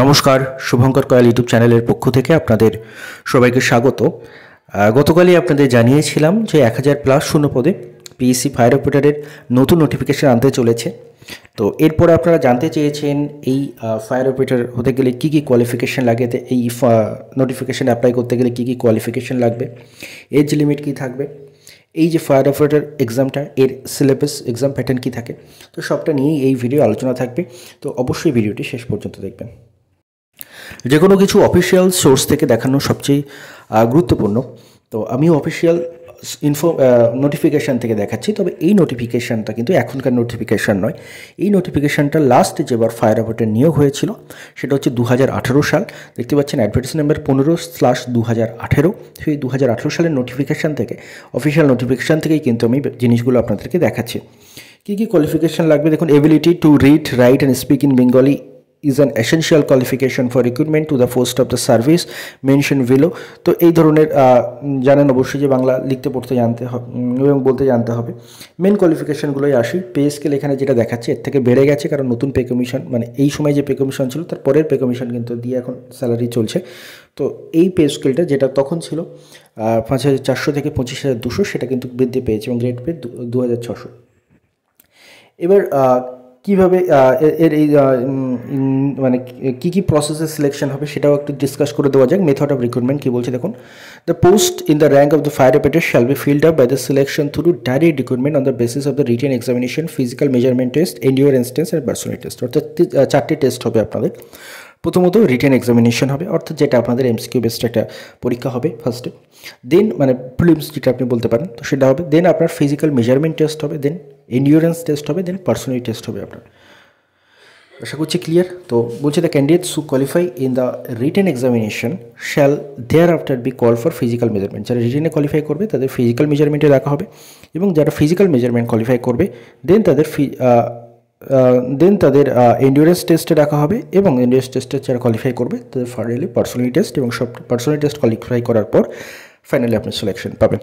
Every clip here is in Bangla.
নমস্কার, শুভঙ্কর কয়াল ইউটিউব চ্যানেলের পক্ষ থেকে আপনাদের সবাইকে স্বাগত। গতকালই আপনাদের জানিয়েছিলাম যে 1000+ শূন্য পদে পিএসসি ফায়ার অপারেটরের নতুন নোটিফিকেশান আনতে চলেছে। তো এরপর আপনারা জানতে চেয়েছেন এই ফায়ার অপারেটর হতে গেলে কী কী কোয়ালিফিকেশান লাগে, এই নোটিফিকেশান অ্যাপ্লাই করতে গেলে কী কী কোয়ালিফিকেশান লাগবে, এজ লিমিট কী থাকবে, এই যে ফায়ার অপারেটর এক্সামটা এর সিলেবাস এক্সাম প্যাটার্ন কী থাকে, তো সবটা নিয়েই এই ভিডিও আলোচনা থাকবে। তো অবশ্যই ভিডিওটি শেষ পর্যন্ত দেখবেন। যে কোনো কিছু অফিসিয়াল সোর্স থেকে দেখানো সবচেয়ে গুরুত্বপূর্ণ। তো আমি অফিসিয়াল নোটিফিকেশান থেকে দেখাচ্ছি, তবে এই নোটিফিকেশানটা কিন্তু এখনকার নোটিফিকেশান নয়। এই নোটিফিকেশানটা লাস্ট যেবার ফায়ার অপারেটর নিয়োগ হয়েছিল সেটা হচ্ছে 2018 সাল। দেখতে পাচ্ছেন অ্যাডভার্টাইজ নাম্বার 15/2018। সেই 2018 সালের নোটিফিকেশান থেকে, অফিসিয়াল নোটিফিকেশান থেকেই কিন্তু আমি জিনিসগুলো আপনাদেরকে দেখাচ্ছি। কী কী কোয়ালিফিকেশান লাগবে দেখুন। Ability to read, right and speak in Bengali is an essential qualification for recruitment to the post of the service mentioned below। তো এই ধরনের জানেন অবশ্যই যে বাংলা লিখতে পড়তে জানতে হবে এবং বলতে জানতে হবে। মেন কোয়ালিফিকেশানগুলোই আসি। পে স্কেল এখানে যেটা দেখাচ্ছে এর থেকে বেড়ে গেছে, কারণ নতুন পে কমিশন, মানে এই সময় যে পে কমিশন ছিল তার পরের পে কমিশন কিন্তু দিয়ে এখন স্যালারি চলছে। তো এই পে স্কেলটা যেটা তখন ছিল 5400 থেকে 25200, সেটা কিন্তু বৃদ্ধি পেয়েছে এবং গ্রেড পে 2600। এবার কীভাবে এর এই মানে কী কী প্রসেসে সিলেকশন হবে সেটাও একটু ডিসকাস করে দেওয়া যাক। মেথড অফ রিক্রুটমেন্ট কী বলছে দেখুন। The post in the rank of the fire operator shall be filled up by the selection through direct recruitment on the basis of the written examination, physical measurement test, endurance test and personality test. অর্থাৎ 4টি টেস্ট হবে আপনাদের। প্রথমত রিটেন এক্সামিনেশন হবে, অর্থাৎ যেটা আপনাদের এমসিকিউ বেসড একটা পরীক্ষা হবে ফার্স্টে। দেন মানে প্রিলিমস যেটা আপনি বলতে পারেন, তো সেটা হবে। দেন আপনার ফিজিক্যাল মেজারমেন্ট টেস্ট হবে, দেন এন্ডিওরেন্স টেস্ট হবে, দেন পার্সোনালিটি টেস্ট হবে আপনার। আশা করছি ক্লিয়ার। তো বলছে the candidates who qualify in the written examination shall thereafter be call for physical measurement. যারা রিটেনে কোয়ালিফাই করবে তাদের ফিজিক্যাল মেজারমেন্টে রাখা হবে, এবং যারা ফিজিক্যাল মেজারমেন্ট কোয়ালিফাই করবে দেন তাদের এন্ডিওরেন্স টেস্টে রাখা হবে, এবং এন্ডিওরেন্স টেস্টে যারা কোয়ালিফাই করবে তাদের ফাইনালি পার্সোনালিটি টেস্ট, এবং সব পার্সোনালিটি টেস্ট কোয়ালিফাই করার পর ফাইনালি আপনি সিলেকশন পাবেন।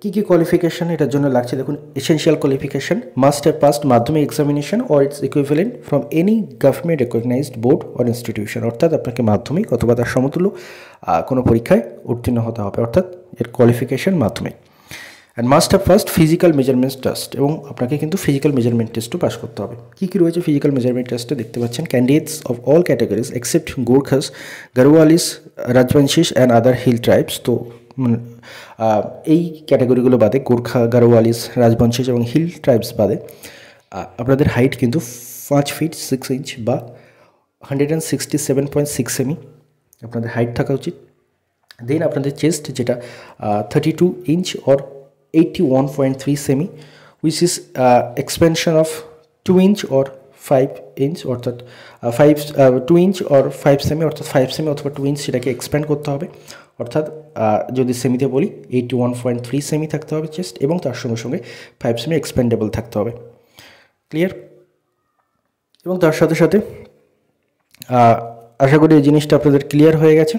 কী কী কোয়ালিফিকেশান এটার জন্য লাগছে দেখুন। Essential qualification: must have passed Madhyamik examination or its equivalent from any government recognised board or institution. অর্থাৎ আপনাকে মাধ্যমিক অথবা তার সমতুল্য কোনো পরীক্ষায় উত্তীর্ণ হতে হবে, অর্থাৎ এর কোয়ালিফিকেশান মাধ্যমিক। And must have first physical measurement test, এবং আপনাকে কিন্তু ফিজিক্যাল মেজারমেন্ট টেস্টও পাস করতে হবে। কী কী রয়েছে ফিজিক্যাল মেজারমেন্ট টেস্টে দেখতে পাচ্ছেন। Candidates of all categories except Gorkhas, Garhwalis, Rajbanshis and other hill tribes. তো এই ক্যাটাগরিগুলো বাদে, গোর্খা, গারোয়ালিস, রাজবংশিস এবং হিল ট্রাইবস বাদে আপনাদের হাইট কিন্তু 5 ফিট 6 ইঞ্চ বা 167.6 সেমি আপনাদের হাইট থাকা উচিত। দেন আপনাদের চেস্ট যেটা 32 inch or 81.3 semi, which is expansion of 2 inch or 5 inch, অর্থাৎ 2 ইঞ্চ অর 5 সেমি, অর্থাৎ 5 সেমি অথবা 2 ইঞ্চ সেটাকে এক্সপ্যান্ড করতে হবে। অর্থাৎ যদি সেমিতে বলি 81.3 সেমি থাকতে হবে চেস্ট, এবং তার সঙ্গে সঙ্গে 5 সেমি এক্সপ্যান্ডেবল থাকতে হবে। ক্লিয়ার? এবং তার সাথে সাথে আশা করি এই জিনিসটা আপনাদের ক্লিয়ার হয়ে গেছে।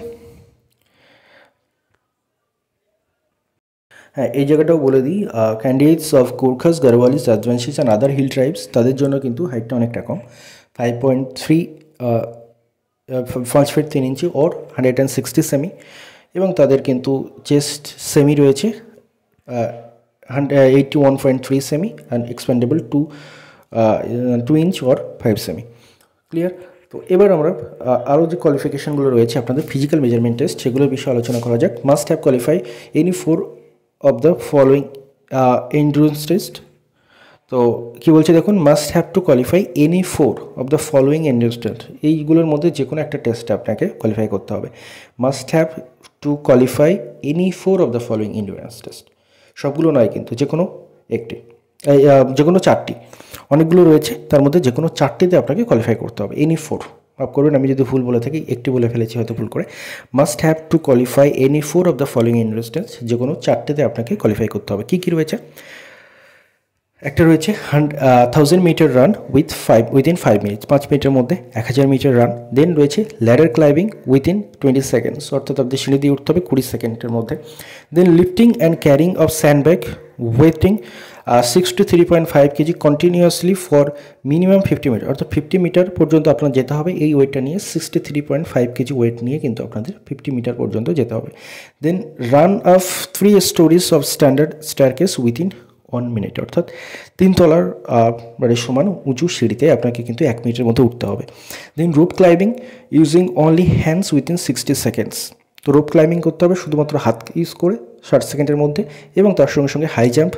হ্যাঁ, এই জায়গাটাও বলে দিই, candidates of Gorkhas, Garhwalis, Rajbanshis and other hill tribes তাদের জন্য কিন্তু হাইটটা অনেকটা কম, 5 ফিট 3 ইঞ্চি ওর 160 সেমি, এবং তাদের কিন্তু চেস্ট সেমি রয়েছে 81.3 semi and expandable 2 inch or 5 semi. Clear? তো এবার আমরা আরও যে কোয়ালিফিকেশানগুলো রয়েছে আপনাদের ফিজিক্যাল মেজারমেন্ট টেস্ট, সেগুলোর বিষয়ে আলোচনা করা যাক। Must have qualify any 4 of the following endurance test. তো কী বলছে দেখুন, must have to qualify any 4 of the following endurance test. এইগুলোর মধ্যে যে কোনো একটা টেস্টে আপনাকে কোয়ালিফাই করতে হবে। Must have to qualify any 4 of the following endurance test. সবগুলো নয় কিন্তু, যে কোনো একটি, যে কোনো 4টি, অনেকগুলো রয়েছে তার মধ্যে যে কোনো 4টিতে আপনাকে কোয়ালিফাই করতে হবে। এনি 4, মাফ করবেন আমি যদি ভুল বলে থাকি, একটি বলে ফেলেছি হয়তো ভুল করে। Must have to qualify any 4 of the following endurance test, যে কোনো 4টিতে আপনাকে কোয়ালিফাই করতে হবে। কী কী রয়েছে? একটা রয়েছে 1000 মিটার রান উইদিন 5 মিনিটস, 5 মিনিটের মধ্যে 1000 মিটার রান। দেন রয়েছে ল্যাডার ক্লাইম্বিং উইদিন 20 সেকেন্ডস, অর্থাৎ আপনি সিঁড়ি দিয়ে উঠতে হবে 20 সেকেন্ডের মধ্যে। Then lifting and carrying of sandbag ওয়েটিং 63.5 kg continuously for minimum 50 metre, অর্থাৎ 50 মিটার পর্যন্ত আপনার যেতে হবে। এই ওয়েটটা নিয়ে 63.5 কেজি ওয়েট নিয়ে কিন্তু আপনাদের 50 মিটার পর্যন্ত যেতে হবে। Then run of 3 storeys of standard staircase within 1 minute, অর্থাৎ 3 তলার মানে সমান উঁচু সিঁড়িতে আপনাকে কিন্তু 1 মিনিটের মধ্যে উঠতে হবে। Then rope climbing using only hands within 60 seconds. তো রোপ ক্লাইম্বিং করতে হবে শুধুমাত্র হাত ইউজ করে 60 সেকেন্ডের মধ্যে, এবং তার সঙ্গে সঙ্গে হাই জাম্প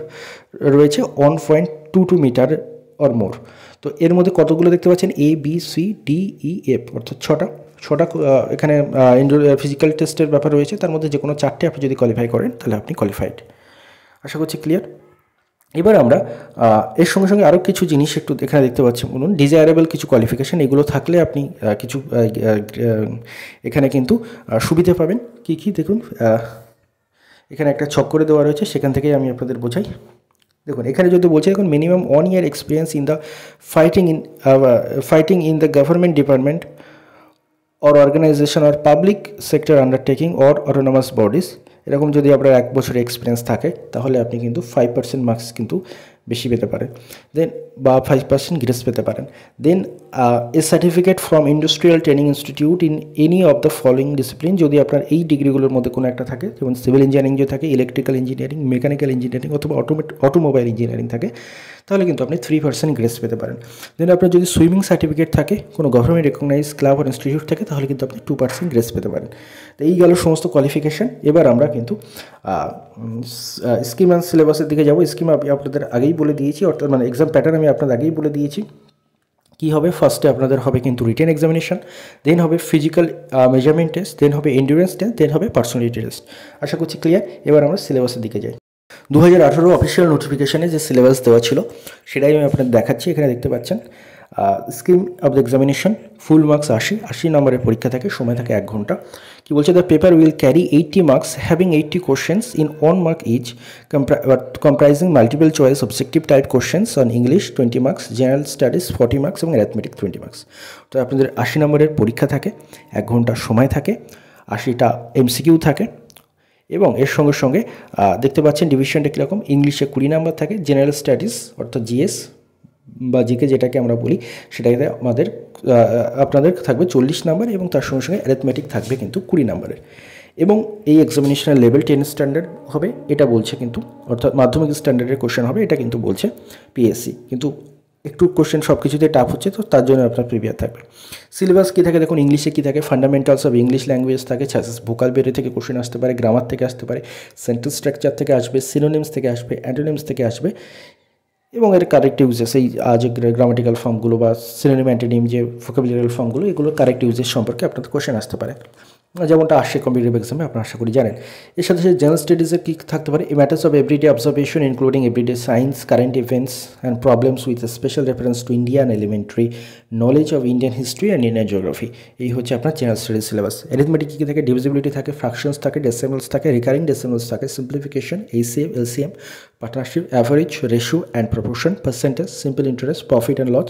রয়েছে 1.22 মিটার অর মোর। তো এর মধ্যে কতগুলো দেখতে পাচ্ছেন, ABCDEF, অর্থাৎ ছটা এখানে ফিজিক্যাল টেস্টের ব্যাপার রয়েছে। তার মধ্যে যে কোনো 4টে আপনি যদি কোয়ালিফাই করেন তাহলে আপনি কোয়ালিফাইড। আশা করছি ক্লিয়ার। এবার আমরা এর সঙ্গে সঙ্গে আরও কিছু জিনিস একটু এখানে দেখতে পাচ্ছি, বলুন ডিজায়ারেবল কিছু কোয়ালিফিকেশান, এগুলো থাকলে আপনি কিছু এখানে কিন্তু সুবিধা পাবেন। কি কি দেখুন, এখানে একটা ছক করে দেওয়া রয়েছে, সেখান থেকেই আমি আপনাদের বোঝাই। দেখুন এখানে যদি বলছে, দেখুন minimum 1 year experience in the fighting in the government department or organisation or public sector undertaking or autonomous bodies, এরকম যদি আপনার 1 বছরের এক্সপিরিয়েন্স থাকে তাহলে আপনি কিন্তু 5% মার্কস কিন্তু বেশি পেতে পারেন, দেন বা 5% গ্রেস পেতে পারেন। Then a certificate from industrial training institute in any of the following discipline, যদি আপনার এই ডিগ্রিগুলোর মধ্যে কোনো একটা থাকে, যেমন সিভিল ইঞ্জিনিয়ারিং যদি থাকে, ইলেকট্রিক্যাল ইঞ্জিনিয়ারিং, মেকানিক্যাল ইঞ্জিনিয়ারিং অথবা অটোমোবাইল ইঞ্জিনিয়ারিং থাকে, তাহলে কিন্তু আপনি 3% গ্রেস পেতে পারেন। দেন আপনার যদি সুইমিং সার্টিফিকেট থাকে কোনো গভর্নমেন্ট রেকগনাইজ ক্লাব আর ইনস্টিটিউট থেকে, তাহলে কিন্তু আপনি 2% গ্রেস পেতে পারেন। তো এই গেল সমস্ত কোয়ালিফিকেশান। এবার আমরা কিন্তু স্কিম অ্যান্ড সিলেবাসের দিকে যাব। স্কিম আমি আপনাদের আগেই বলে দিয়েছি, অর্থাৎ মানে এক্সাম প্যাটার্ন আমি আপনাদের আগেই বলে দিয়েছি। কী হবে, ফার্স্টে আপনাদের হবে কিন্তু রিটেন এক্সামিনেশন, দেন হবে ফিজিক্যাল মেজারমেন্ট টেস্ট, দেন হবে এন্ডুরেন্স টেস্ট, দেন হবে পার্সোনালিটি টেস্ট। আশা করছি ক্লিয়ার। এবার আমরা সিলেবাসের দিকে যাই। 2018 অফিসিয়াল নোটিফিকেশানে যে সিলেবাস দেওয়া ছিল সেটাই আমি আপনাদের দেখাচ্ছি। এখানে দেখতে পাচ্ছেন scheme of the examination, full marks 80 নম্বরের পরীক্ষা থাকে, সময় থাকে 1 ঘন্টা। কি বলছে, the paper will carry 80 marks having 80 questions in 1 mark each, comprising multiple choice objective type questions on English 20 marks, general studies 40 marks এবং arithmetic 20 marks। তো আপনাদের 80 নম্বরের পরীক্ষা থাকে, 1 ঘন্টা সময় থাকে, 80টা MCQ থাকে, এবং এর সঙ্গে সঙ্গে দেখতে পাচ্ছেন ডিভিশনটা কীরকম, ইংলিশে 20 নাম্বার থাকে, জেনারেল স্টাডিজ অর্থাৎ জিএস বা জিকে যেটাকে আমরা বলি সেটাতে আপনাদের থাকবে 40 নাম্বার, এবং তার সঙ্গে সঙ্গে অ্যারিথমেটিক থাকবে কিন্তু 20 নাম্বারের। এবং এই এক্সামিনেশনের লেভেল 10 স্ট্যান্ডার্ড হবে এটা বলছে কিন্তু, অর্থাৎ মাধ্যমিক স্ট্যান্ডার্ডের কোশ্চেন হবে এটা কিন্তু বলছে পিএসসি। কিন্তু একটু কোশ্চেন সব কিছুতে টাফ হচ্ছে, তো তার জন্য আপনার প্রিপেয়ার থাকবে। সিলেবাস কী থাকে দেখুন, ইংলিশে কী থাকে, ফান্ডামেন্টালস অফ ইংলিশ ল্যাঙ্গুয়েজ থাকে, ভোকালবেরি থেকে কোশ্চেন আসতে পারে, গ্রামার থেকে আসতে পারে, সেন্টেন্স স্ট্রাকচার থেকে আসবে, সিনোনিমস থেকে আসবে, অ্যান্টোনিমস থেকে আসবে, এবং এর কারেক্ট ইউজেস, এই যে গ্রামাটিক্যাল ফর্মগুলো বা সিনোনিম অ্যান্টোনিম যে ভোকাবুলারি ফর্মগুলো, এগুলো কারেক্ট ইউজেস সম্পর্কে আপনাদের কোশ্চেন আসতে পারে, যেমনটা আসে কম্পিটিটিভ এক্সামে, আপনারা আশা করি জানেন। এর সাথে সাথে জেনারেল স্টাডিজের কী থাকতে পারে, matters of everyday observation including everyday science, current events and problems with special reference to Indian elementary knowledge of Indian history and Indian geography. এই হচ্ছে আপনার জেনারেল স্টাডিজ সিলেবাস। অ্যারিথমেটিক কী থাকে, ডিভিজিবিলিটি থাকে, ফ্র্যাকশনস থাকে, ডেসিমালস থাকে, রিকারিং ডেসিমালস থাকে, simplification, HCF, LCM, partnership, average, ratio and proportion, percentage, simple interest, profit and loss,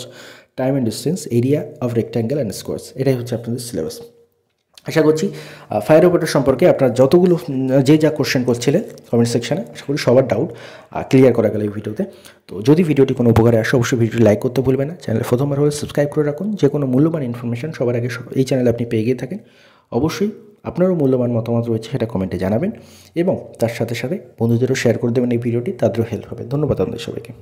time and distance, area of rectangle and squares. এটাই হচ্ছে আপনাদের সিলেবাস। আশা করছি ফায়ার অপারেটর সম্পর্কে আপনার যতগুলো যা কোশ্চেন করছিলেন কমেন্ট সেকশানে, আশা করি সবার ডাউট ক্লিয়ার করা গেল এই ভিডিওতে। তো যদি ভিডিওটি কোনো উপকারে আসে অবশ্যই ভিডিওটি লাইক করতে ভুলবেন না, চ্যানেলে প্রথমবার হলে সাবস্ক্রাইব করে রাখুন, যে কোনো মূল্যবান ইনফরমেশন সবার আগে এই চ্যানেলে আপনি পেয়ে গিয়ে থাকেন। অবশ্যই আপনারও মূল্যবান মতামত রয়েছে সেটা কমেন্টে জানাবেন, এবং তার সাথে সাথে বন্ধুদেরও শেয়ার করে দেবেন এই ভিডিওটি, তাদেরও হেল্প হবে। ধন্যবাদ আপনাদের সবাইকে।